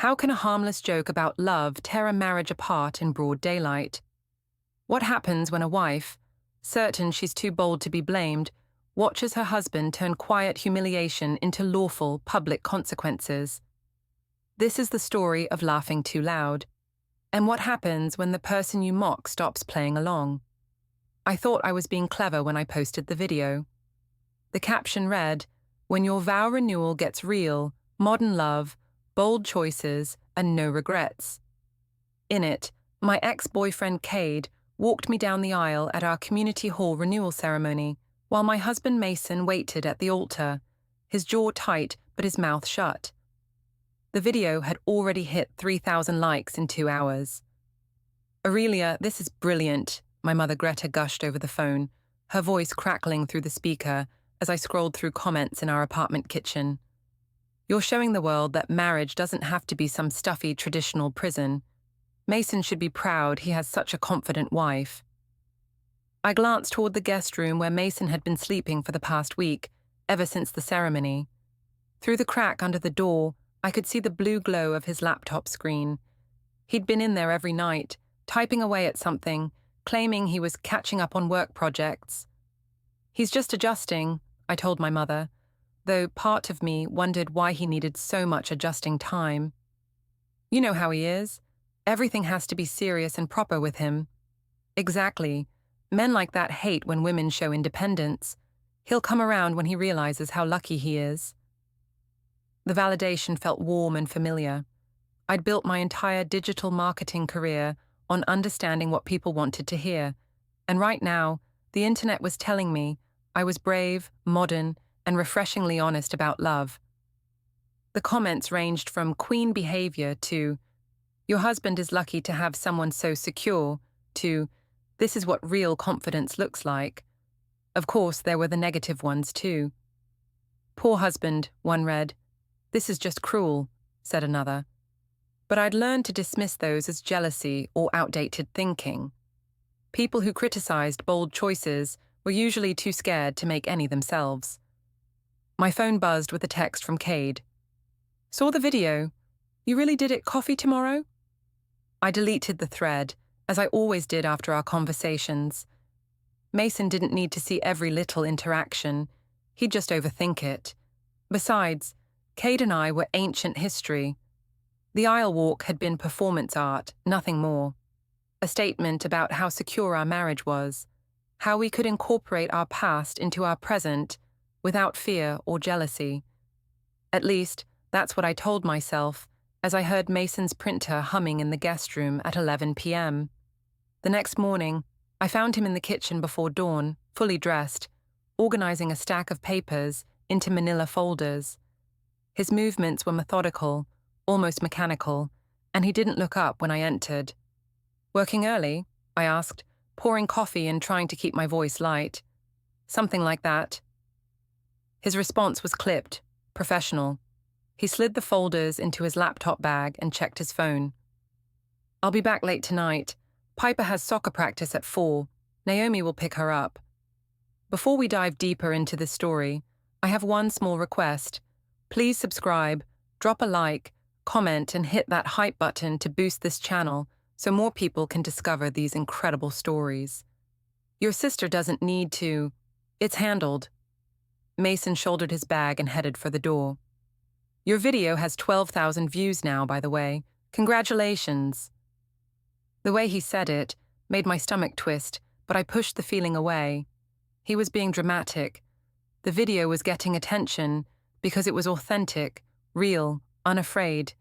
How can a harmless joke about love tear a marriage apart in broad daylight? What happens when a wife, certain she's too bold to be blamed, watches her husband turn quiet humiliation into lawful, public consequences? This is the story of laughing too loud. And what happens when the person you mock stops playing along? I thought I was being clever when I posted the video. The caption read, "When your vow renewal gets real, modern love, bold choices, and no regrets." In it, my ex-boyfriend Cade walked me down the aisle at our community hall renewal ceremony, while my husband Mason waited at the altar, his jaw tight but his mouth shut. The video had already hit 3,000 likes in 2 hours. "Aurelia, this is brilliant," my mother Greta gushed over the phone, her voice crackling through the speaker as I scrolled through comments in our apartment kitchen. "You're showing the world that marriage doesn't have to be some stuffy traditional prison. Mason should be proud he has such a confident wife." I glanced toward the guest room where Mason had been sleeping for the past week, ever since the ceremony. Through the crack under the door, I could see the blue glow of his laptop screen. He'd been in there every night, typing away at something, claiming he was catching up on work projects. "He's just adjusting," I told my mother, though part of me wondered why he needed so much adjusting time. "You know how he is. Everything has to be serious and proper with him." "Exactly. Men like that hate when women show independence. He'll come around when he realizes how lucky he is." The validation felt warm and familiar. I'd built my entire digital marketing career on understanding what people wanted to hear, and right now, the internet was telling me I was brave, modern, and refreshingly honest about love. The comments ranged from queen behavior to, "Your husband is lucky to have someone so secure," to, "This is what real confidence looks like." Of course, there were the negative ones too. "Poor husband," one read. "This is just cruel," said another. But I'd learned to dismiss those as jealousy or outdated thinking. People who criticized bold choices were usually too scared to make any themselves. My phone buzzed with a text from Cade. "Saw the video. You really did it coffee tomorrow?" I deleted the thread, as I always did after our conversations. Mason didn't need to see every little interaction. He'd just overthink it. Besides, Cade and I were ancient history. The aisle walk had been performance art, nothing more. A statement about how secure our marriage was, how we could incorporate our past into our present without fear or jealousy. At least, that's what I told myself as I heard Mason's printer humming in the guest room at 11 p.m. The next morning, I found him in the kitchen before dawn, fully dressed, organizing a stack of papers into manila folders. His movements were methodical, almost mechanical, and he didn't look up when I entered. "Working early?" I asked, pouring coffee and trying to keep my voice light. "Something like that." His response was clipped, professional. He slid the folders into his laptop bag and checked his phone. "I'll be back late tonight. Piper has soccer practice at 4. Naomi will pick her up." Before we dive deeper into this story, I have one small request. Please subscribe, drop a like, comment, and hit that hype button to boost this channel so more people can discover these incredible stories. Your sister doesn't need to. It's handled. Mason shouldered his bag and headed for the door. "Your video has 12,000 views now, by the way. Congratulations." The way he said it made my stomach twist, but I pushed the feeling away. He was being dramatic. The video was getting attention because it was authentic, real, unafraid.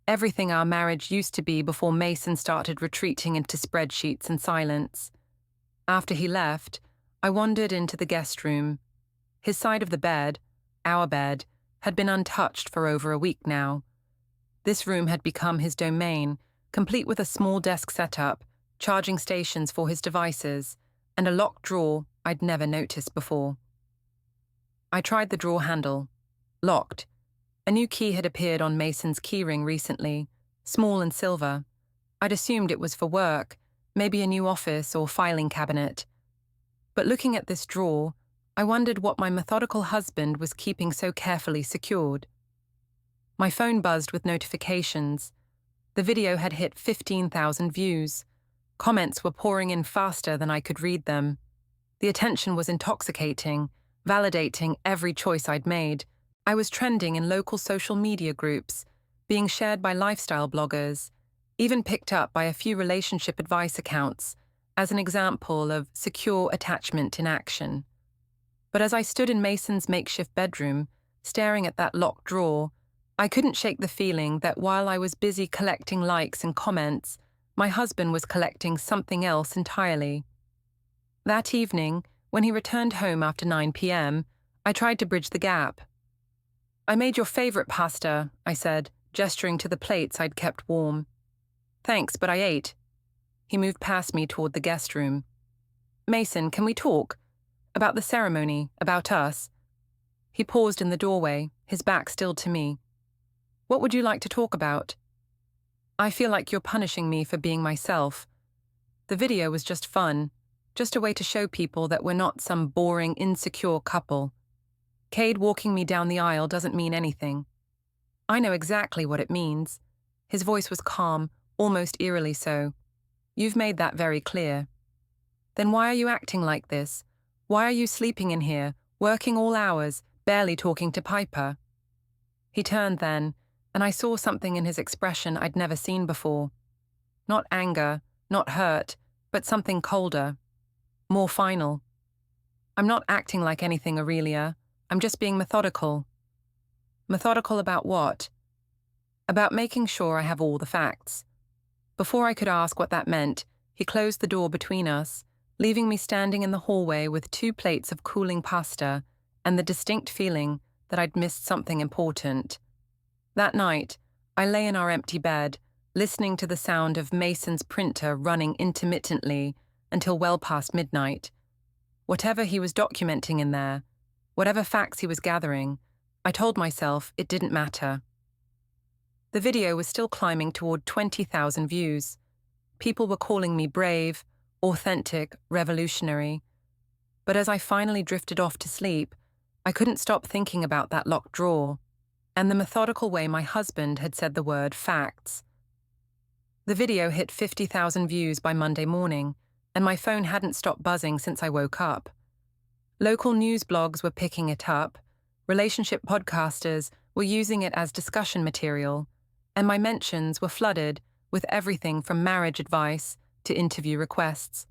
Everything our marriage used to be before Mason started retreating into spreadsheets and silence. After he left, I wandered into the guest room. His side of the bed, our bed, had been untouched for over a week now. This room had become his domain, complete with a small desk setup, charging stations for his devices, and a locked drawer I'd never noticed before. I tried the drawer handle. Locked. A new key had appeared on Mason's keyring recently, small and silver. I'd assumed it was for work, maybe a new office or filing cabinet. But looking at this drawer, I wondered what my methodical husband was keeping so carefully secured. My phone buzzed with notifications. The video had hit 15,000 views. Comments were pouring in faster than I could read them. The attention was intoxicating, validating every choice I'd made. I was trending in local social media groups, being shared by lifestyle bloggers, even picked up by a few relationship advice accounts as an example of secure attachment in action. But as I stood in Mason's makeshift bedroom, staring at that locked drawer, I couldn't shake the feeling that while I was busy collecting likes and comments, my husband was collecting something else entirely. That evening, when he returned home after 9 p.m., I tried to bridge the gap. "I made your favorite pasta," I said, gesturing to the plates I'd kept warm. "Thanks, but I ate." He moved past me toward the guest room. "Mason, can we talk? About the ceremony, about us?" He paused in the doorway, his back still to me. "What would you like to talk about?" "I feel like you're punishing me for being myself. The video was just fun, just a way to show people that we're not some boring, insecure couple. Cade walking me down the aisle doesn't mean anything." "I know exactly what it means." His voice was calm, almost eerily so. "You've made that very clear." "Then why are you acting like this? Why are you sleeping in here, working all hours, barely talking to Piper?" He turned then, and I saw something in his expression I'd never seen before. Not anger, not hurt, but something colder, more final. "I'm not acting like anything, Aurelia. I'm just being methodical." "Methodical about what?" "About making sure I have all the facts." Before I could ask what that meant, he closed the door between us, leaving me standing in the hallway with 2 plates of cooling pasta and the distinct feeling that I'd missed something important. That night, I lay in our empty bed, listening to the sound of Mason's printer running intermittently until well past midnight. Whatever he was documenting in there, whatever facts he was gathering, I told myself it didn't matter. The video was still climbing toward 20,000 views. People were calling me brave, authentic, revolutionary. But as I finally drifted off to sleep, I couldn't stop thinking about that locked drawer and the methodical way my husband had said the word facts. The video hit 50,000 views by Monday morning, and my phone hadn't stopped buzzing since I woke up. Local news blogs were picking it up, relationship podcasters were using it as discussion material, and my mentions were flooded with everything from marriage advice to interview requests.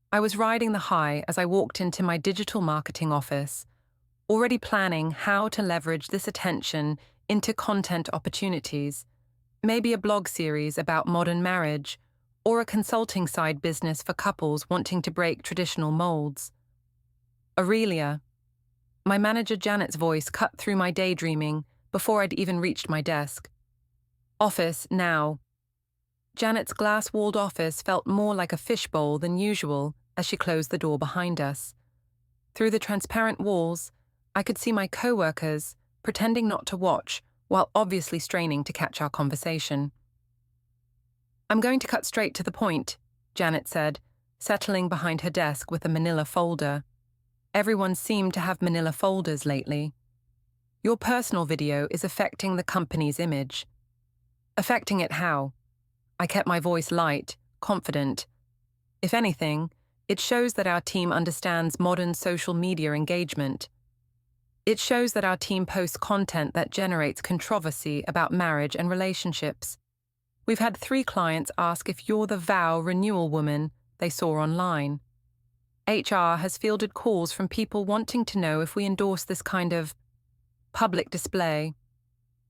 I was riding the high as I walked into my digital marketing office, already planning how to leverage this attention into content opportunities, maybe a blog series about modern marriage, or a consulting side business for couples wanting to break traditional molds. "Aurelia." My manager Janet's voice cut through my daydreaming before I'd even reached my desk. "Office, now." Janet's glass-walled office felt more like a fishbowl than usual as she closed the door behind us. Through the transparent walls, I could see my co-workers pretending not to watch while obviously straining to catch our conversation. "I'm going to cut straight to the point," Janet said, settling behind her desk with a manila folder. Everyone seemed to have manila folders lately. "Your personal video is affecting the company's image." "Affecting it how?" I kept my voice light, confident. "If anything, it shows that our team understands modern social media engagement. It shows that our team posts content that generates controversy about marriage and relationships. We've had 3 clients ask if you're the vow renewal woman they saw online. HR has fielded calls from people wanting to know if we endorse this kind of public display."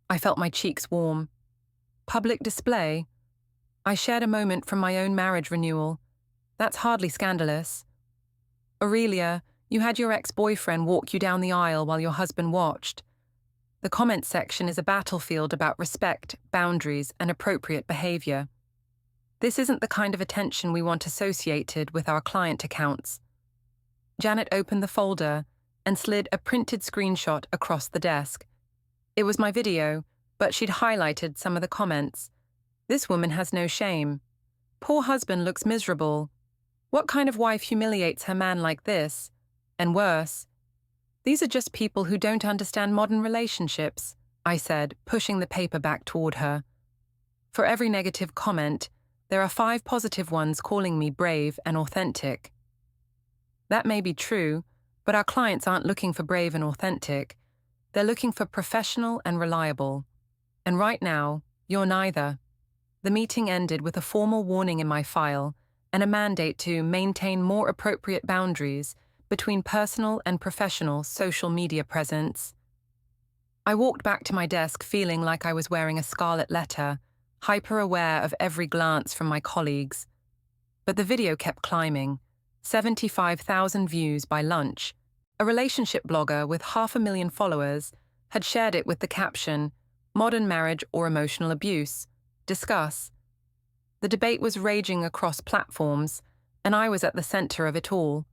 I felt my cheeks warm. Public display? I shared a moment from my own marriage renewal. That's hardly scandalous. "Aurelia, you had your ex-boyfriend walk you down the aisle while your husband watched. The comments section is a battlefield about respect, boundaries, and appropriate behavior. This isn't the kind of attention we want associated with our client accounts." Janet opened the folder and slid a printed screenshot across the desk. It was my video, but she'd highlighted some of the comments. "This woman has no shame. Poor husband looks miserable. What kind of wife humiliates her man like this? And worse, these are just people who don't understand modern relationships. I said, pushing the paper back toward her. For every negative comment, there are 5 positive ones calling me brave and authentic. That may be true, but our clients aren't looking for brave and authentic. They're looking for professional and reliable. And right now, you're neither. The meeting ended with a formal warning in my file and a mandate to maintain more appropriate boundaries between personal and professional social media presence. I walked back to my desk feeling like I was wearing a scarlet letter, hyper-aware of every glance from my colleagues. But the video kept climbing, 75,000 views by lunch. A relationship blogger with 500,000 followers had shared it with the caption, "Modern marriage or emotional abuse? Discuss." The debate was raging across platforms, and I was at the center of it all.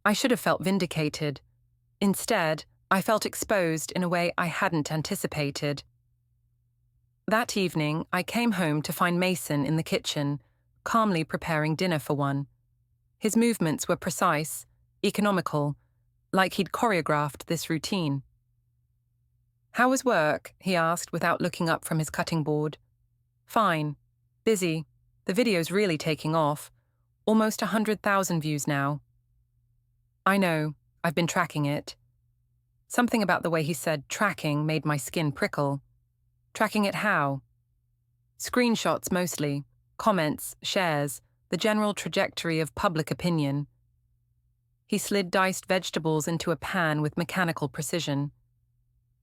I should have felt vindicated. Instead, I felt exposed in a way I hadn't anticipated. That evening, I came home to find Mason in the kitchen, calmly preparing dinner for one. His movements were precise, economical, like he'd choreographed this routine. "How was work?" he asked without looking up from his cutting board. "Fine. Busy. The video's really taking off. Almost 100,000 views now." "I know. I've been tracking it." Something about the way he said tracking made my skin prickle. "Tracking it how?" "Screenshots mostly. Comments, shares, the general trajectory of public opinion." He slid diced vegetables into a pan with mechanical precision.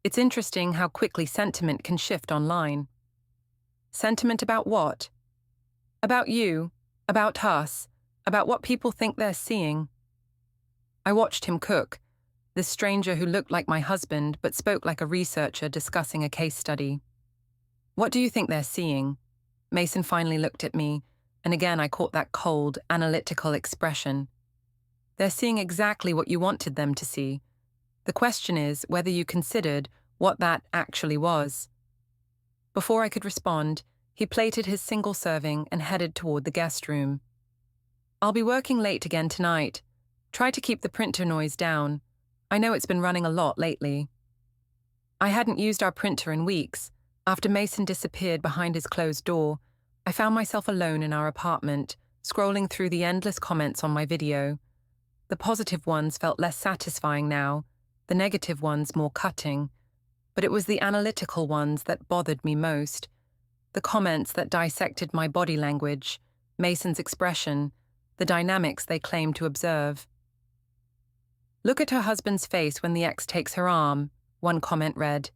"It's interesting how quickly sentiment can shift online." "Sentiment about what?" "About you, about us, about what people think they're seeing." I watched him cook, this stranger who looked like my husband but spoke like a researcher discussing a case study. "What do you think they're seeing?" Mason finally looked at me, and again I caught that cold, analytical expression. "They're seeing exactly what you wanted them to see. The question is whether you considered what that actually was." Before I could respond, he plated his single serving and headed toward the guest room. "I'll be working late again tonight. Try to keep the printer noise down. I know it's been running a lot lately." I hadn't used our printer in weeks. After Mason disappeared behind his closed door, I found myself alone in our apartment, scrolling through the endless comments on my video. The positive ones felt less satisfying now, the negative ones more cutting. But it was the analytical ones that bothered me most. The comments that dissected my body language, Mason's expression, the dynamics they claimed to observe. "Look at her husband's face when the ex takes her arm," one comment read.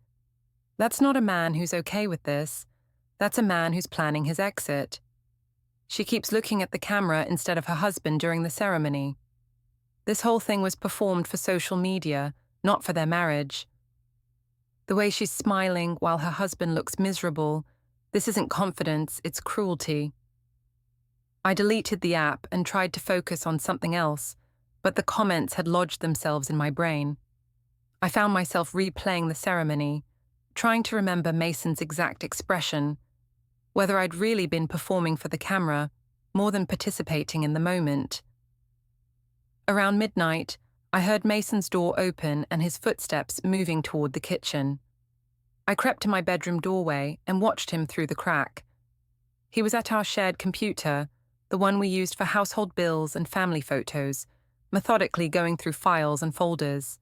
"That's not a man who's okay with this. That's a man who's planning his exit. She keeps looking at the camera instead of her husband during the ceremony. This whole thing was performed for social media, not for their marriage. The way she's smiling while her husband looks miserable, this isn't confidence, it's cruelty." I deleted the app and tried to focus on something else, but the comments had lodged themselves in my brain. I found myself replaying the ceremony, trying to remember Mason's exact expression, whether I'd really been performing for the camera, more than participating in the moment. Around midnight, I heard Mason's door open and his footsteps moving toward the kitchen. I crept to my bedroom doorway and watched him through the crack. He was at our shared computer, the one we used for household bills and family photos, methodically going through files and folders.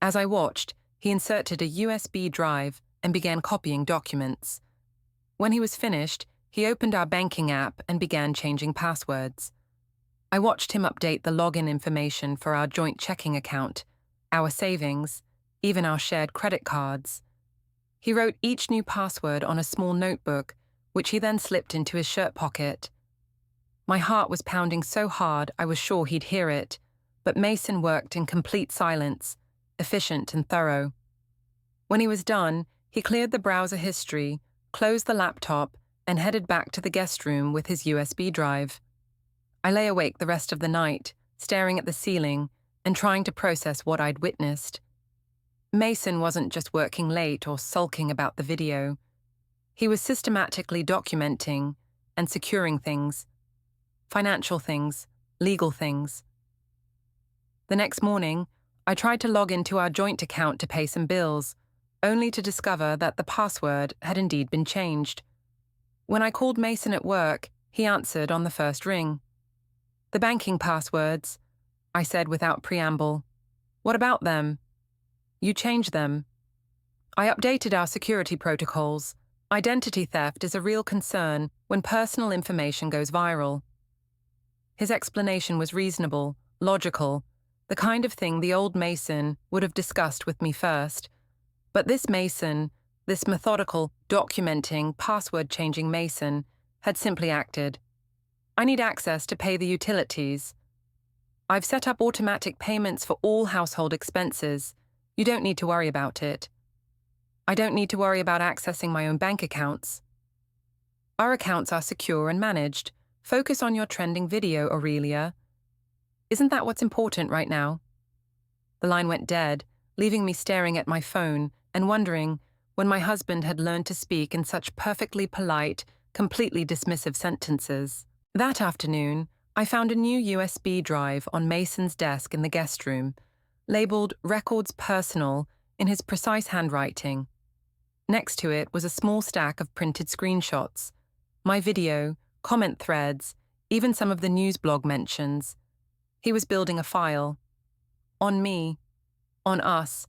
As I watched, he inserted a USB drive and began copying documents. When he was finished, he opened our banking app and began changing passwords. I watched him update the login information for our joint checking account, our savings, even our shared credit cards. He wrote each new password on a small notebook, which he then slipped into his shirt pocket. My heart was pounding so hard I was sure he'd hear it, but Mason worked in complete silence, efficient and thorough. When he was done, he cleared the browser history, closed the laptop, and headed back to the guest room with his USB drive. I lay awake the rest of the night, staring at the ceiling and trying to process what I'd witnessed. Mason wasn't just working late or sulking about the video. He was systematically documenting and securing things. Financial things, legal things. The next morning, I tried to log into our joint account to pay some bills, only to discover that the password had indeed been changed. When I called Mason at work, he answered on the first ring. "The banking passwords," I said without preamble. "What about them?" "You changed them." I updated our security protocols. Identity theft is a real concern when personal information goes viral. His explanation was reasonable, logical, the kind of thing the old Mason would have discussed with me first. But this Mason, this methodical, documenting, password-changing Mason, had simply acted. "I need access to pay the utilities. I've set up automatic payments for all household expenses. You don't need to worry about it. I don't need to worry about accessing my own bank accounts. Our accounts are secure and managed. Focus on your trending video, Aurelia. Isn't that what's important right now?" The line went dead, leaving me staring at my phone and wondering when my husband had learned to speak in such perfectly polite, completely dismissive sentences. That afternoon, I found a new USB drive on Mason's desk in the guest room, labeled Records Personal in his precise handwriting. Next to it was a small stack of printed screenshots, my video, comment threads, even some of the news blog mentions. He was building a file. On me. On us.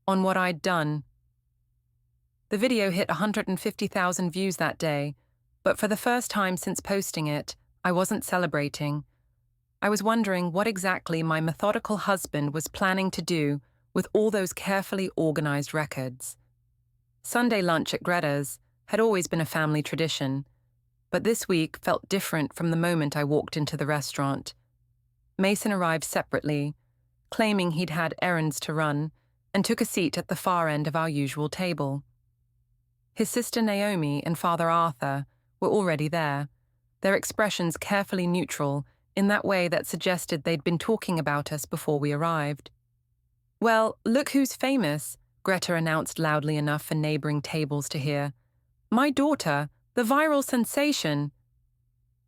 On what I'd done. The video hit 150,000 views that day, but for the first time since posting it, I wasn't celebrating. I was wondering what exactly my methodical husband was planning to do with all those carefully organized records. Sunday lunch at Greta's had always been a family tradition, but this week felt different from the moment I walked into the restaurant. Mason arrived separately, claiming he'd had errands to run, and took a seat at the far end of our usual table. His sister Naomi and Father Arthur were already there, their expressions carefully neutral in that way that suggested they'd been talking about us before we arrived. "Well, look who's famous," Greta announced loudly enough for neighboring tables to hear. "My daughter, the viral sensation."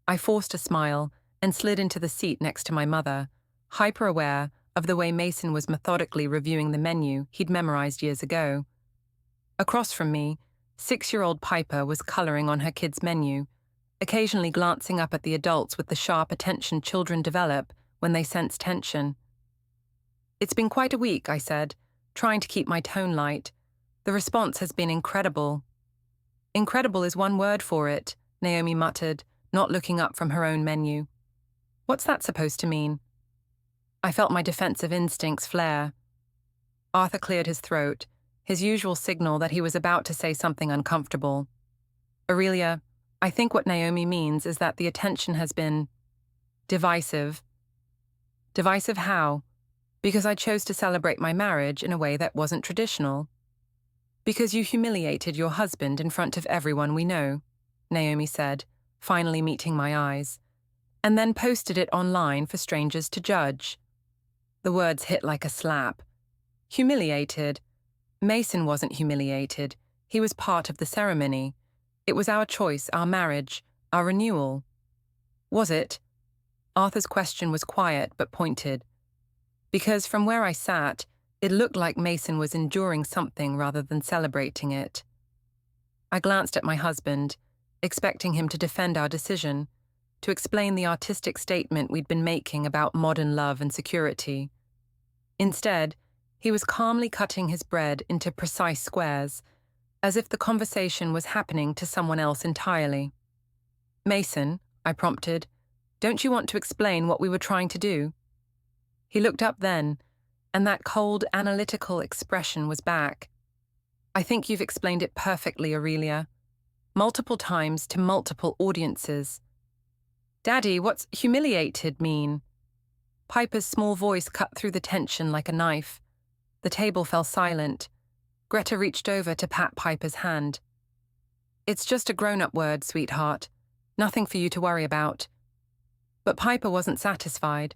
I forced a smile and slid into the seat next to my mother, hyper-aware of the way Mason was methodically reviewing the menu he'd memorized years ago. Across from me, 6-year-old Piper was coloring on her kid's menu, occasionally glancing up at the adults with the sharp attention children develop when they sense tension. "It's been quite a week," I said, trying to keep my tone light. "The response has been incredible." "Incredible is one word for it," Naomi muttered, not looking up from her own menu. "What's that supposed to mean?" I felt my defensive instincts flare. Arthur cleared his throat, his usual signal that he was about to say something uncomfortable. "Aurelia, I think what Naomi means is that the attention has been divisive." "Divisive how?" "Because I chose to celebrate my marriage in a way that wasn't traditional." "Because you humiliated your husband in front of everyone we know," Naomi said, finally meeting my eyes, "and then posted it online for strangers to judge." The words hit like a slap. Humiliated. Mason wasn't humiliated. He was part of the ceremony. It was our choice, our marriage, our renewal. Was it? Arthur's question was quiet but pointed. Because from where I sat, it looked like Mason was enduring something rather than celebrating it. I glanced at my husband, expecting him to defend our decision, to explain the artistic statement we'd been making about modern love and security. Instead, he was calmly cutting his bread into precise squares, as if the conversation was happening to someone else entirely. "Mason," I prompted, "don't you want to explain what we were trying to do?" He looked up then, and that cold, analytical expression was back. "I think you've explained it perfectly, Aurelia. Multiple times to multiple audiences." "Daddy, what's humiliated mean?" Piper's small voice cut through the tension like a knife. The table fell silent. Greta reached over to pat Piper's hand. "It's just a grown-up word, sweetheart. Nothing for you to worry about." But Piper wasn't satisfied.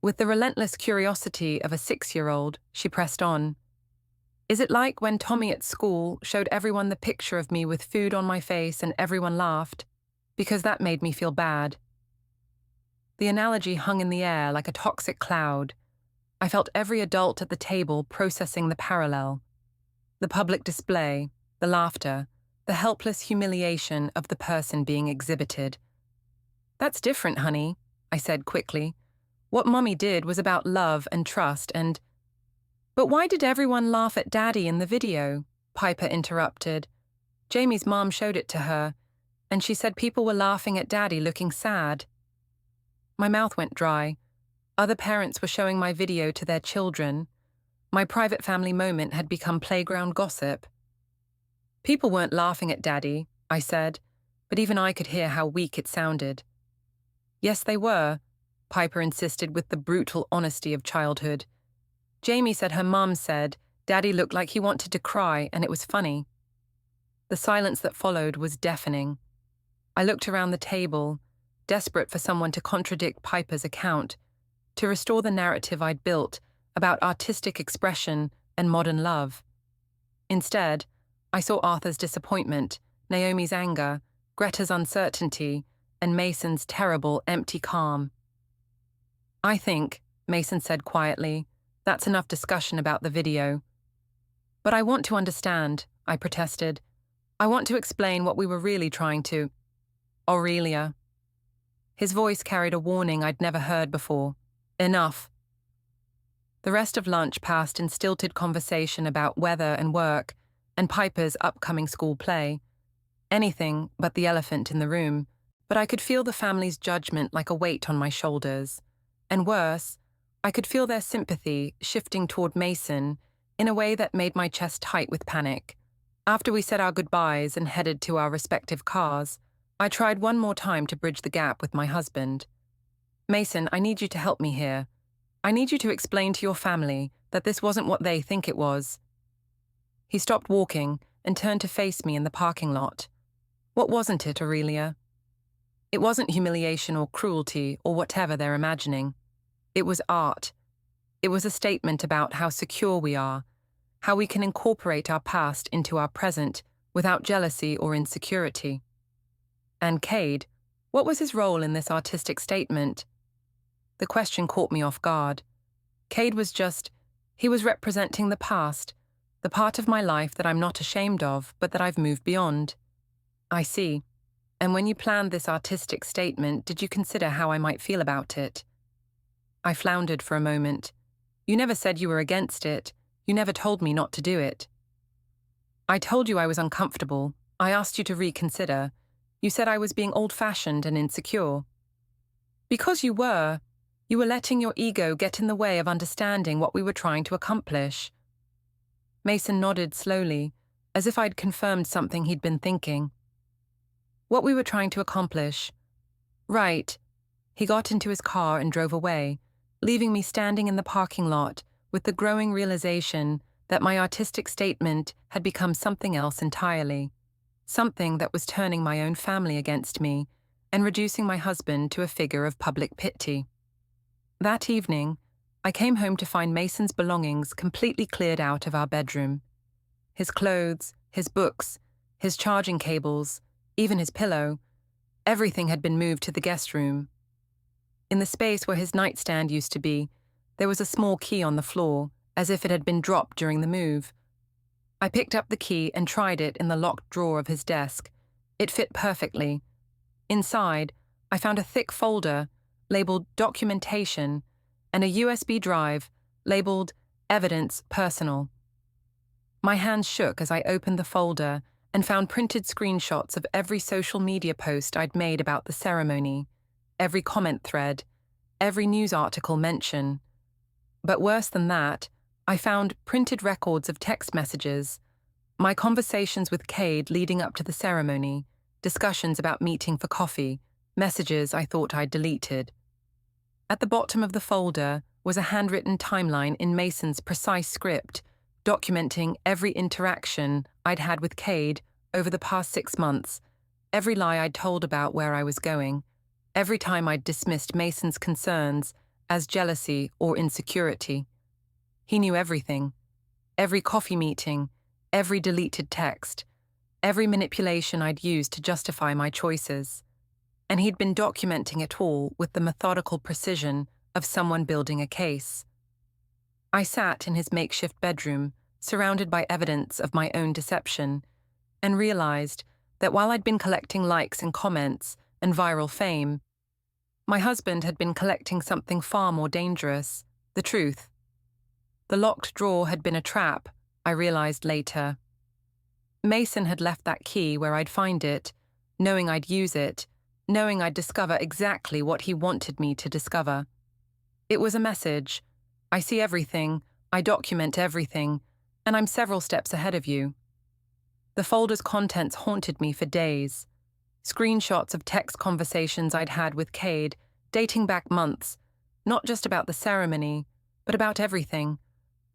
With the relentless curiosity of a 6-year-old, she pressed on. "Is it like when Tommy at school showed everyone the picture of me with food on my face and everyone laughed? Because that made me feel bad." The analogy hung in the air like a toxic cloud. I felt every adult at the table processing the parallel. The public display, the laughter, the helpless humiliation of the person being exhibited. "That's different, honey," I said quickly. "What Mommy did was about love and trust and—" "But why did everyone laugh at Daddy in the video?" Piper interrupted. "Jamie's mom showed it to her, and she said people were laughing at Daddy looking sad." My mouth went dry. Other parents were showing my video to their children. My private family moment had become playground gossip. "People weren't laughing at Daddy," I said, but even I could hear how weak it sounded. "Yes, they were," Piper insisted with the brutal honesty of childhood. "Jamie said her mom said Daddy looked like he wanted to cry and it was funny." The silence that followed was deafening. I looked around the table, desperate for someone to contradict Piper's account, to restore the narrative I'd built about artistic expression and modern love. Instead, I saw Arthur's disappointment, Naomi's anger, Greta's uncertainty, and Mason's terrible, empty calm. "I think," Mason said quietly, "that's enough discussion about the video." "But I want to understand," I protested. "I want to explain what we were really trying to—" "Aurelia." His voice carried a warning I'd never heard before. "Enough." The rest of lunch passed in stilted conversation about weather and work, and Piper's upcoming school play. Anything but the elephant in the room, but I could feel the family's judgment like a weight on my shoulders. And worse, I could feel their sympathy shifting toward Mason in a way that made my chest tight with panic. After we said our goodbyes and headed to our respective cars, I tried one more time to bridge the gap with my husband. "Mason, I need you to help me here. I need you to explain to your family that this wasn't what they think it was." He stopped walking and turned to face me in the parking lot. "What wasn't it, Aurelia?" "It wasn't humiliation or cruelty or whatever they're imagining. It was art. It was a statement about how secure we are, how we can incorporate our past into our present without jealousy or insecurity." "And Cade, what was his role in this artistic statement?" The question caught me off guard. Cade was he was representing the past, the part of my life that I'm not ashamed of, but that I've moved beyond. "I see. And when you planned this artistic statement, did you consider how I might feel about it?" I floundered for a moment. "You never said you were against it. You never told me not to do it." "I told you I was uncomfortable. I asked you to reconsider. You said I was being old-fashioned and insecure." "Because you were. You were letting your ego get in the way of understanding what we were trying to accomplish." Mason nodded slowly, as if I'd confirmed something he'd been thinking. "What we were trying to accomplish. Right." He got into his car and drove away, leaving me standing in the parking lot with the growing realization that my artistic statement had become something else entirely, something that was turning my own family against me and reducing my husband to a figure of public pity. That evening, I came home to find Mason's belongings completely cleared out of our bedroom. His clothes, his books, his charging cables, even his pillow, everything had been moved to the guest room. In the space where his nightstand used to be, there was a small key on the floor, as if it had been dropped during the move. I picked up the key and tried it in the locked drawer of his desk. It fit perfectly. Inside, I found a thick folder labeled Documentation and a USB drive labeled Evidence Personal. My hands shook as I opened the folder and found printed screenshots of every social media post I'd made about the ceremony, every comment thread, every news article mention. But worse than that, I found printed records of text messages, my conversations with Cade leading up to the ceremony, discussions about meeting for coffee, messages I thought I'd deleted. At the bottom of the folder was a handwritten timeline in Mason's precise script, documenting every interaction I'd had with Cade over the past 6 months, every lie I'd told about where I was going, every time I'd dismissed Mason's concerns as jealousy or insecurity. He knew everything. Every coffee meeting, every deleted text, every manipulation I'd used to justify my choices. And he'd been documenting it all with the methodical precision of someone building a case. I sat in his makeshift bedroom, surrounded by evidence of my own deception, and realized that while I'd been collecting likes and comments and viral fame, my husband had been collecting something far more dangerous, the truth. The locked drawer had been a trap, I realized later. Mason had left that key where I'd find it, knowing I'd use it, knowing I'd discover exactly what he wanted me to discover. It was a message. I see everything, I document everything, and I'm several steps ahead of you. The folder's contents haunted me for days. Screenshots of text conversations I'd had with Cade, dating back months, not just about the ceremony, but about everything.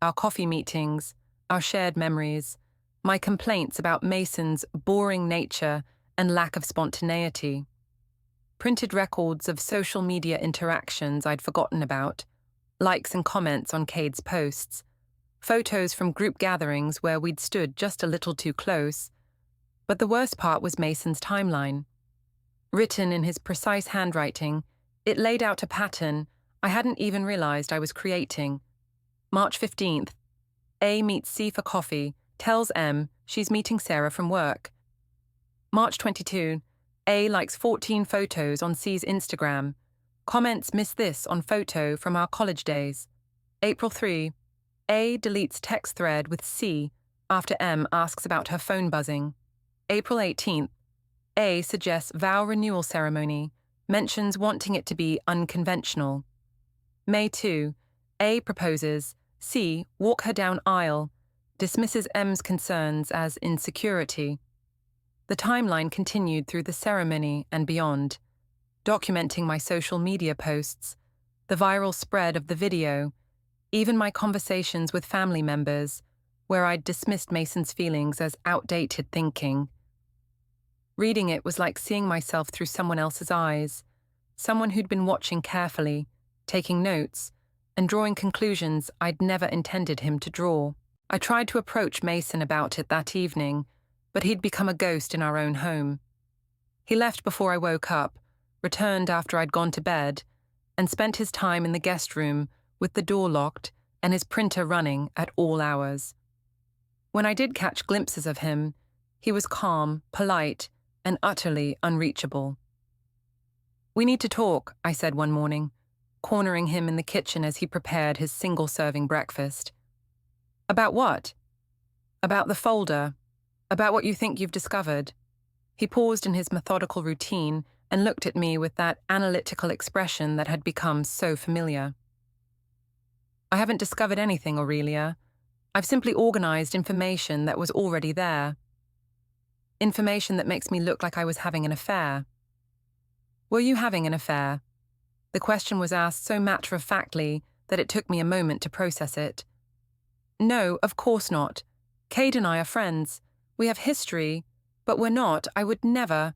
Our coffee meetings, our shared memories, my complaints about Mason's boring nature and lack of spontaneity. Printed records of social media interactions I'd forgotten about, likes and comments on Cade's posts, photos from group gatherings where we'd stood just a little too close. But the worst part was Mason's timeline. Written in his precise handwriting, it laid out a pattern I hadn't even realized I was creating. March 15th, A meets C for coffee, tells M she's meeting Sarah from work. March 22, A likes 14 photos on C's Instagram. Comments miss this on photo from our college days. April 3, A deletes text thread with C after M asks about her phone buzzing. April 18th, A suggests vow renewal ceremony, mentions wanting it to be unconventional. May 2, A proposes, C walk her down aisle, dismisses M's concerns as insecurity. The timeline continued through the ceremony and beyond, documenting my social media posts, the viral spread of the video, even my conversations with family members, where I'd dismissed Mason's feelings as outdated thinking. Reading it was like seeing myself through someone else's eyes, someone who'd been watching carefully, taking notes, and drawing conclusions I'd never intended him to draw. I tried to approach Mason about it that evening, but he'd become a ghost in our own home. He left before I woke up, returned after I'd gone to bed, and spent his time in the guest room with the door locked and his printer running at all hours. When I did catch glimpses of him, he was calm, polite, and utterly unreachable. "We need to talk," I said one morning, cornering him in the kitchen as he prepared his single-serving breakfast. "About what?" "About the folder. About what you think you've discovered." He paused in his methodical routine and looked at me with that analytical expression that had become so familiar. "I haven't discovered anything, Aurelia. I've simply organized information that was already there. Information that makes me look like I was having an affair." "Were you having an affair?" The question was asked so matter-of-factly that it took me a moment to process it. "No, of course not. Cade and I are friends. We have history, but we're not. I would never."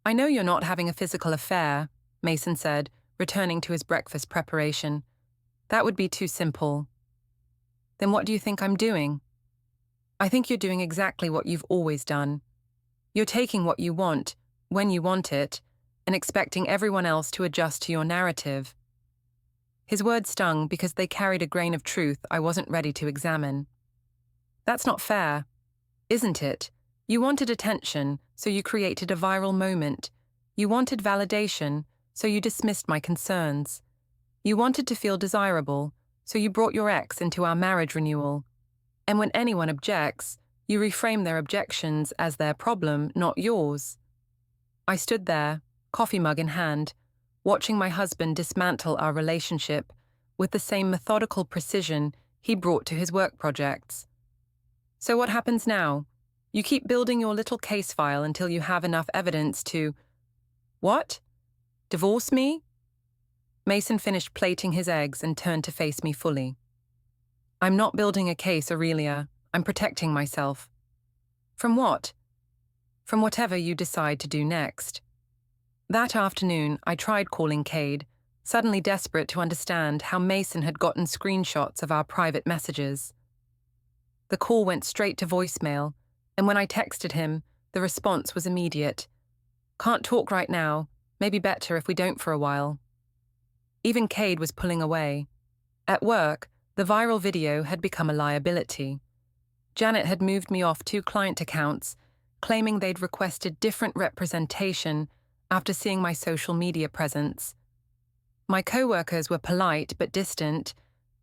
"I know you're not having a physical affair," Mason said, returning to his breakfast preparation. "That would be too simple." "Then what do you think I'm doing?" "I think you're doing exactly what you've always done. You're taking what you want, when you want it, and expecting everyone else to adjust to your narrative." His words stung because they carried a grain of truth I wasn't ready to examine. "That's not fair. Isn't it? You wanted attention, so you created a viral moment. You wanted validation, so you dismissed my concerns. You wanted to feel desirable, so you brought your ex into our marriage renewal. And when anyone objects, you reframe their objections as their problem, not yours." I stood there, coffee mug in hand, watching my husband dismantle our relationship with the same methodical precision he brought to his work projects. "So what happens now? You keep building your little case file until you have enough evidence to—" "What? Divorce me?" Mason finished plating his eggs and turned to face me fully. "I'm not building a case, Aurelia. I'm protecting myself." "From what?" "From whatever you decide to do next." That afternoon, I tried calling Cade, suddenly desperate to understand how Mason had gotten screenshots of our private messages. The call went straight to voicemail, and when I texted him, the response was immediate. "Can't talk right now. Maybe better if we don't for a while." Even Cade was pulling away. At work, The viral video had become a liability. Janet had moved me off 2 client accounts, claiming they'd requested different representation after seeing my social media presence. My co-workers were polite but distant,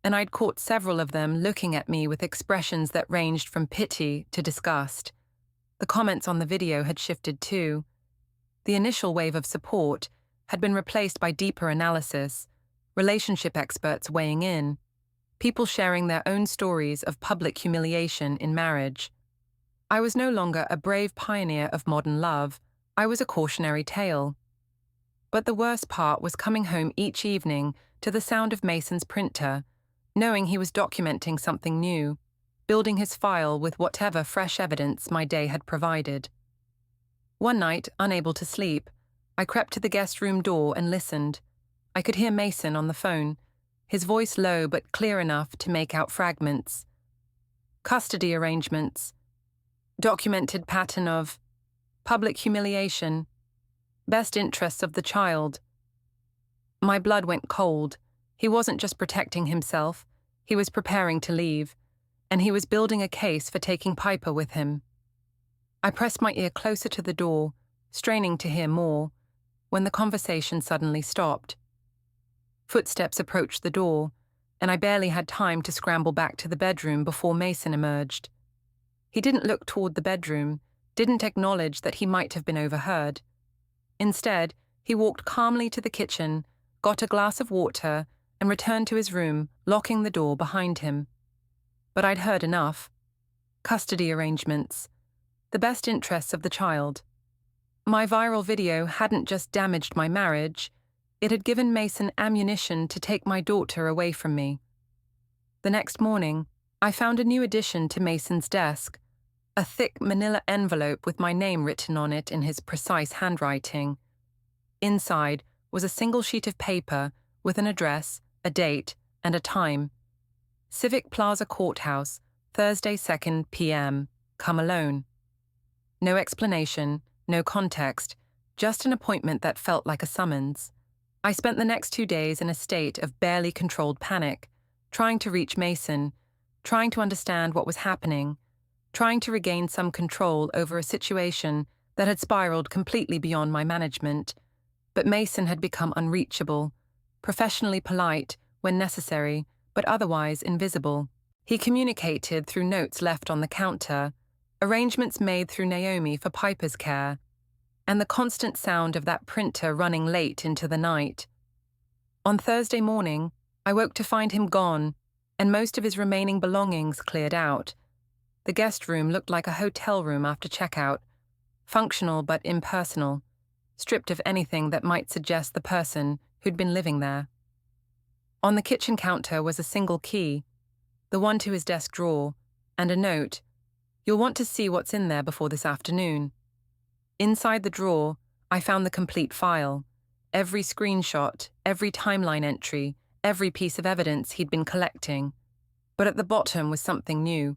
and I'd caught several of them looking at me with expressions that ranged from pity to disgust. The comments on the video had shifted too. The initial wave of support had been replaced by deeper analysis, relationship experts weighing in, people sharing their own stories of public humiliation in marriage. I was no longer a brave pioneer of modern love, I was a cautionary tale. But the worst part was coming home each evening to the sound of Mason's printer, knowing he was documenting something new, building his file with whatever fresh evidence my day had provided. One night, unable to sleep, I crept to the guest room door and listened. I could hear Mason on the phone, his voice low but clear enough to make out fragments. Custody arrangements. Documented pattern of public humiliation. Best interests of the child. My blood went cold. He wasn't just protecting himself, he was preparing to leave, and he was building a case for taking Piper with him. I pressed my ear closer to the door, straining to hear more, when the conversation suddenly stopped. Footsteps approached the door, and I barely had time to scramble back to the bedroom before Mason emerged. He didn't look toward the bedroom, didn't acknowledge that he might have been overheard. Instead, he walked calmly to the kitchen, got a glass of water, and returned to his room, locking the door behind him. But I'd heard enough. Custody arrangements. The best interests of the child. My viral video hadn't just damaged my marriage, it had given Mason ammunition to take my daughter away from me. The next morning, I found a new addition to Mason's desk, a thick manila envelope with my name written on it in his precise handwriting. Inside was a single sheet of paper with an address, a date, and a time. Civic Plaza Courthouse, Thursday 2 p.m. Come alone. No explanation, no context, just an appointment that felt like a summons. I spent the next 2 days in a state of barely controlled panic, trying to reach Mason, trying to understand what was happening, trying to regain some control over a situation that had spiraled completely beyond my management. But Mason had become unreachable, professionally polite when necessary, but otherwise invisible. He communicated through notes left on the counter, arrangements made through Naomi for Piper's care, and the constant sound of that printer running late into the night. On Thursday morning, I woke to find him gone, and most of his remaining belongings cleared out. The guest room looked like a hotel room after checkout, functional but impersonal, stripped of anything that might suggest the person who'd been living there. On the kitchen counter was a single key, the one to his desk drawer, and a note, "You'll want to see what's in there before this afternoon." Inside the drawer, I found the complete file, every screenshot, every timeline entry, every piece of evidence he'd been collecting. But at the bottom was something new,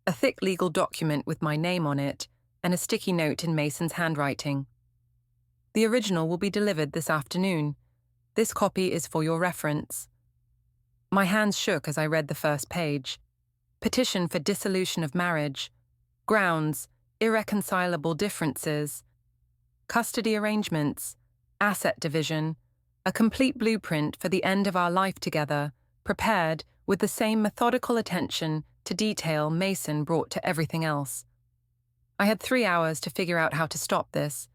a thick legal document with my name on it, and a sticky note in Mason's handwriting. "The original will be delivered this afternoon. This copy is for your reference." My hands shook as I read the first page. Petition for dissolution of marriage. Grounds, irreconcilable differences. Custody arrangements. Asset division. A complete blueprint for the end of our life together, prepared with the same methodical attention to detail Mason brought to everything else. I had 3 hours to figure out how to stop this.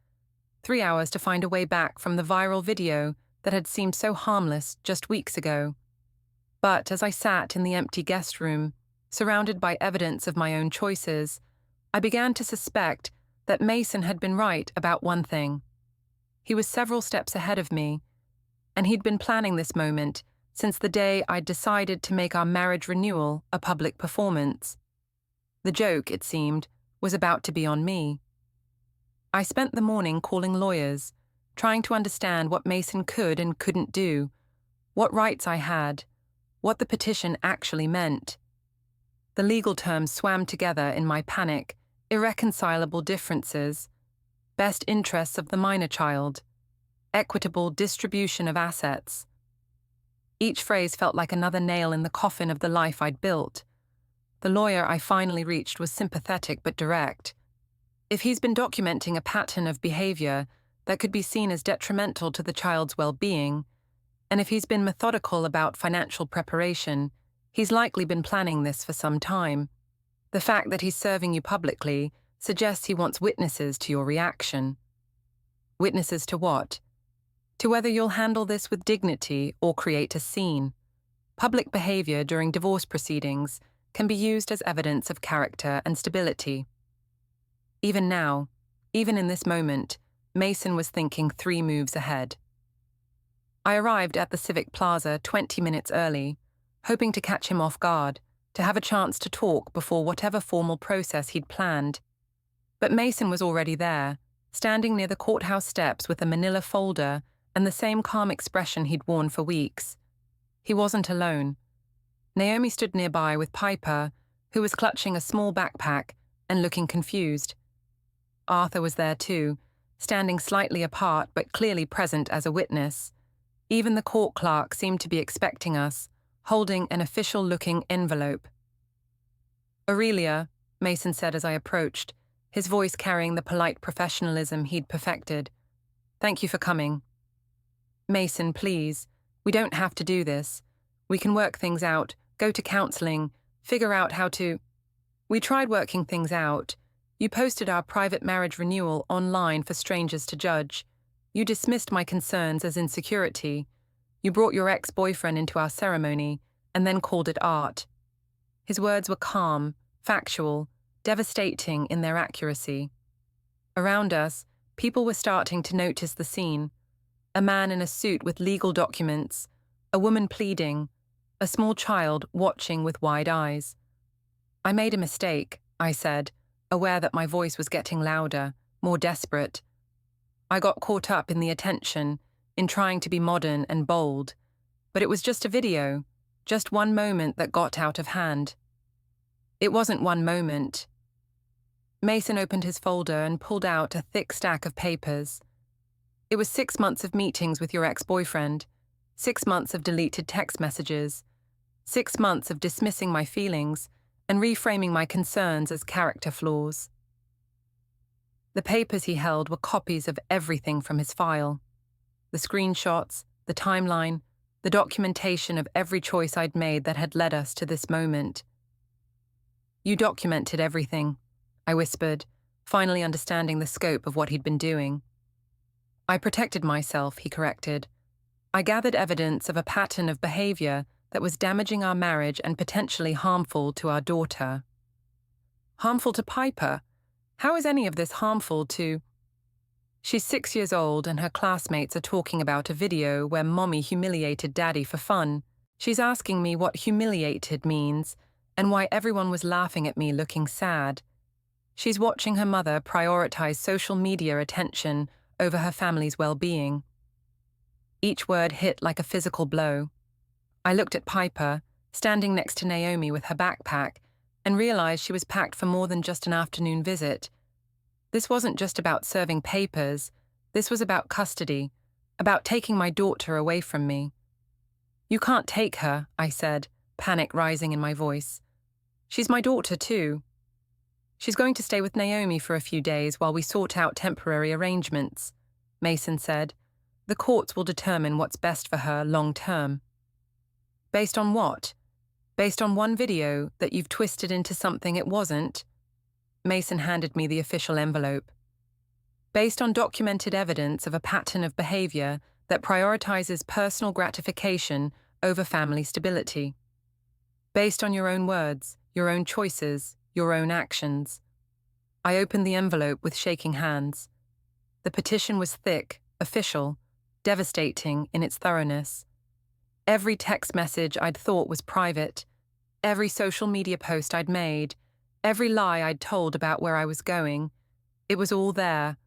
3 hours to find a way back from the viral video that had seemed so harmless just weeks ago. But as I sat in the empty guest room, surrounded by evidence of my own choices, I began to suspect that Mason had been right about one thing. He was several steps ahead of me, and he'd been planning this moment since the day I'd decided to make our marriage renewal a public performance. The joke, it seemed, was about to be on me. I spent the morning calling lawyers, trying to understand what Mason could and couldn't do, what rights I had, what the petition actually meant. The legal terms swam together in my panic, irreconcilable differences, best interests of the minor child, equitable distribution of assets. Each phrase felt like another nail in the coffin of the life I'd built. The lawyer I finally reached was sympathetic but direct. If he's been documenting a pattern of behavior that could be seen as detrimental to the child's well-being, and if he's been methodical about financial preparation, he's likely been planning this for some time. The fact that he's serving you publicly suggests he wants witnesses to your reaction. Witnesses to what? To whether you'll handle this with dignity or create a scene. Public behavior during divorce proceedings can be used as evidence of character and stability. Even now, even in this moment, Mason was thinking 3 moves ahead. I arrived at the Civic Plaza 20 minutes early, hoping to catch him off guard, to have a chance to talk before whatever formal process he'd planned. But Mason was already there, standing near the courthouse steps with a manila folder and the same calm expression he'd worn for weeks. He wasn't alone. Naomi stood nearby with Piper, who was clutching a small backpack and looking confused. Arthur was there too, standing slightly apart but clearly present as a witness. Even the court clerk seemed to be expecting us, holding an official-looking envelope. "Aurelia," Mason said as I approached, his voice carrying the polite professionalism he'd perfected. "Thank you for coming." "Mason, please. We don't have to do this. We can work things out, go to counseling, figure out how to—" "We tried working things out. You posted our private marriage renewal online for strangers to judge. You dismissed my concerns as insecurity. You brought your ex-boyfriend into our ceremony and then called it art." His words were calm, factual, devastating in their accuracy. Around us, people were starting to notice the scene. A man in a suit with legal documents, a woman pleading, a small child watching with wide eyes. "I made a mistake," I said, aware that my voice was getting louder, more desperate. "I got caught up in the attention, in trying to be modern and bold. But it was just a video, just one moment that got out of hand." "It wasn't one moment." Mason opened his folder and pulled out a thick stack of papers. "It was 6 months of meetings with your ex-boyfriend, 6 months of deleted text messages, 6 months of dismissing my feelings and reframing my concerns as character flaws." The papers he held were copies of everything from his file. The screenshots, the timeline, the documentation of every choice I'd made that had led us to this moment. "You documented everything," I whispered, finally understanding the scope of what he'd been doing. "I protected myself," he corrected. "I gathered evidence of a pattern of behavior that was damaging our marriage and potentially harmful to our daughter." "Harmful to Piper? How is any of this harmful to—" "She's 6 years old and her classmates are talking about a video where mommy humiliated daddy for fun. She's asking me what humiliated means and why everyone was laughing at me looking sad. She's watching her mother prioritize social media attention over her family's well-being." Each word hit like a physical blow. I looked at Piper, standing next to Naomi with her backpack, and realized she was packed for more than just an afternoon visit. This wasn't just about serving papers, this was about custody, about taking my daughter away from me. "You can't take her," I said, panic rising in my voice. "She's my daughter too." "She's going to stay with Naomi for a few days while we sort out temporary arrangements," Mason said. "The courts will determine what's best for her long term." "Based on what? Based on one video that you've twisted into something it wasn't?" Mason handed me the official envelope. "Based on documented evidence of a pattern of behavior that prioritizes personal gratification over family stability. Based on your own words, your own choices, your own actions." I opened the envelope with shaking hands. The petition was thick, official, devastating in its thoroughness. Every text message I'd thought was private, every social media post I'd made, every lie I'd told about where I was going, it was all there,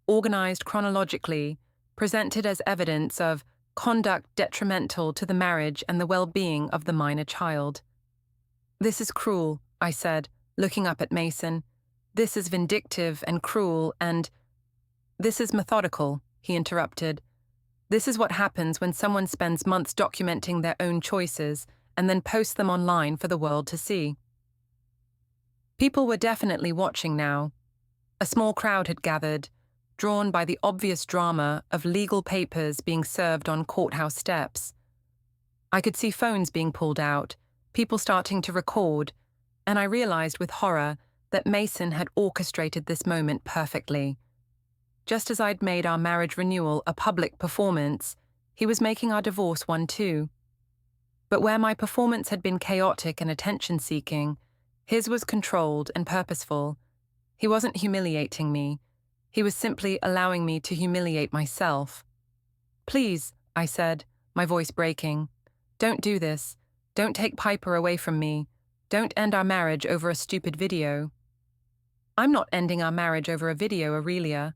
organized chronologically, presented as evidence of conduct detrimental to the marriage and the well-being of the minor child. "This is cruel," I said, looking up at Mason. "This is vindictive and cruel and—" "This is methodical," he interrupted. This is what happens when someone spends months documenting their own choices and then posts them online for the world to see. People were definitely watching now. A small crowd had gathered, drawn by the obvious drama of legal papers being served on courthouse steps. I could see phones being pulled out, people starting to record, and I realized with horror that Mason had orchestrated this moment perfectly. Just as I'd made our marriage renewal a public performance, he was making our divorce one too. But where my performance had been chaotic and attention-seeking, his was controlled and purposeful. He wasn't humiliating me. He was simply allowing me to humiliate myself. "Please," I said, my voice breaking. "Don't do this. Don't take Piper away from me. Don't end our marriage over a stupid video." "I'm not ending our marriage over a video, Aurelia.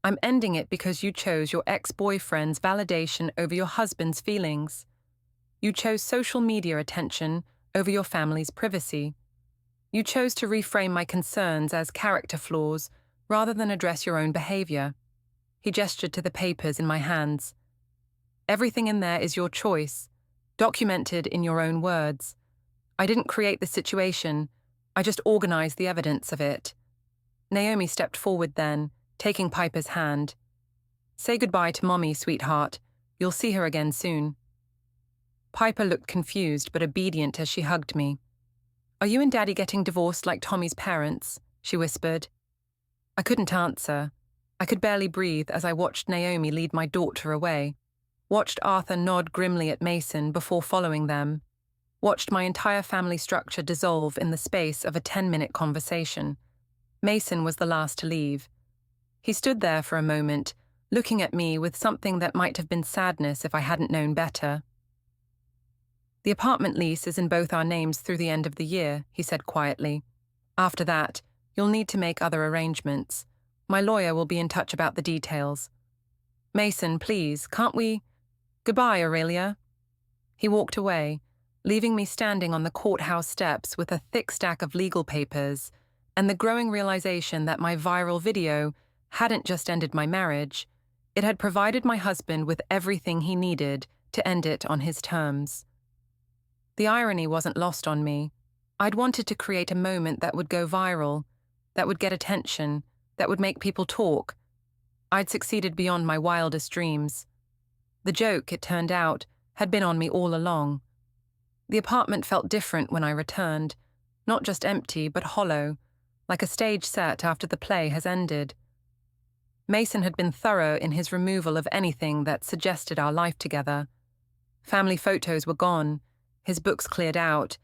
I'm ending it because you chose your ex-boyfriend's validation over your husband's feelings. You chose social media attention over your family's privacy. You chose to reframe my concerns as character flaws rather than address your own behavior." He gestured to the papers in my hands. "Everything in there is your choice, documented in your own words. I didn't create the situation, I just organized the evidence of it." Naomi stepped forward then, taking Piper's hand. "Say goodbye to Mommy, sweetheart. You'll see her again soon." Piper looked confused but obedient as she hugged me. "Are you and Daddy getting divorced like Tommy's parents?" she whispered. I couldn't answer. I could barely breathe as I watched Naomi lead my daughter away, watched Arthur nod grimly at Mason before following them, watched my entire family structure dissolve in the space of a 10-minute conversation. Mason was the last to leave. He stood there for a moment, looking at me with something that might have been sadness if I hadn't known better. "The apartment lease is in both our names through the end of the year," he said quietly. "After that, you'll need to make other arrangements. My lawyer will be in touch about the details. Mason, please, can't we—" "Goodbye, Aurelia." He walked away, leaving me standing on the courthouse steps with a thick stack of legal papers and the growing realization that my viral video hadn't just ended my marriage, it had provided my husband with everything he needed to end it on his terms. The irony wasn't lost on me. I'd wanted to create a moment that would go viral, that would get attention, that would make people talk. I'd succeeded beyond my wildest dreams. The joke, it turned out, had been on me all along. The apartment felt different when I returned, not just empty but hollow, like a stage set after the play has ended. Mason had been thorough in his removal of anything that suggested our life together. Family photos were gone, his books cleared out,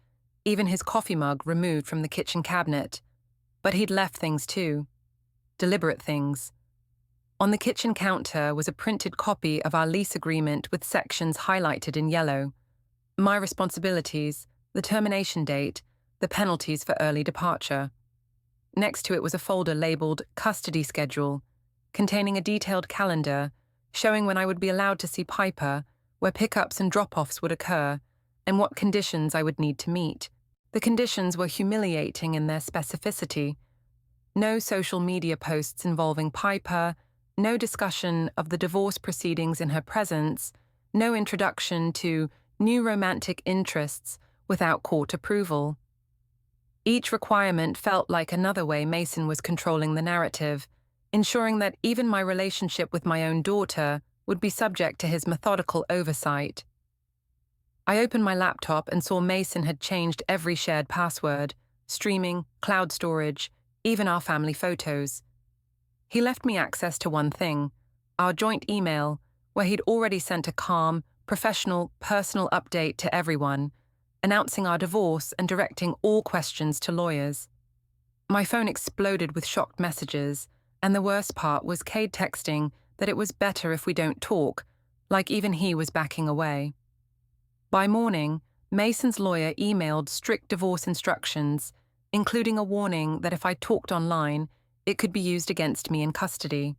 even his coffee mug removed from the kitchen cabinet. But he'd left things too. Deliberate things. On the kitchen counter was a printed copy of our lease agreement with sections highlighted in yellow. My responsibilities, the termination date, the penalties for early departure. Next to it was a folder labeled Custody Schedule, containing a detailed calendar showing when I would be allowed to see Piper, where pickups and drop-offs would occur, and what conditions I would need to meet. The conditions were humiliating in their specificity. No social media posts involving Piper, no discussion of the divorce proceedings in her presence, no introduction to new romantic interests without court approval. Each requirement felt like another way Mason was controlling the narrative, ensuring that even my relationship with my own daughter would be subject to his methodical oversight. I opened my laptop and saw Mason had changed every shared password, streaming, cloud storage, even our family photos. He left me access to one thing, our joint email, where he'd already sent a calm, professional, personal update to everyone, announcing our divorce and directing all questions to lawyers. My phone exploded with shocked messages, and the worst part was Cade texting that it was better if we don't talk, like even he was backing away. By morning, Mason's lawyer emailed strict divorce instructions, including a warning that if I talked online, it could be used against me in custody.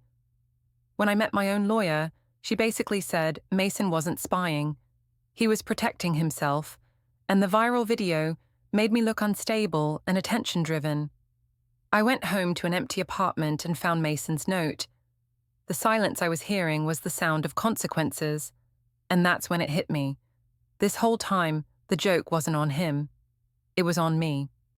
When I met my own lawyer, she basically said Mason wasn't spying. He was protecting himself, and the viral video made me look unstable and attention-driven. I went home to an empty apartment and found Mason's note. The The silence I was hearing was the sound of consequences. And that's when it hit me. This whole time, the joke wasn't on him. It was on me.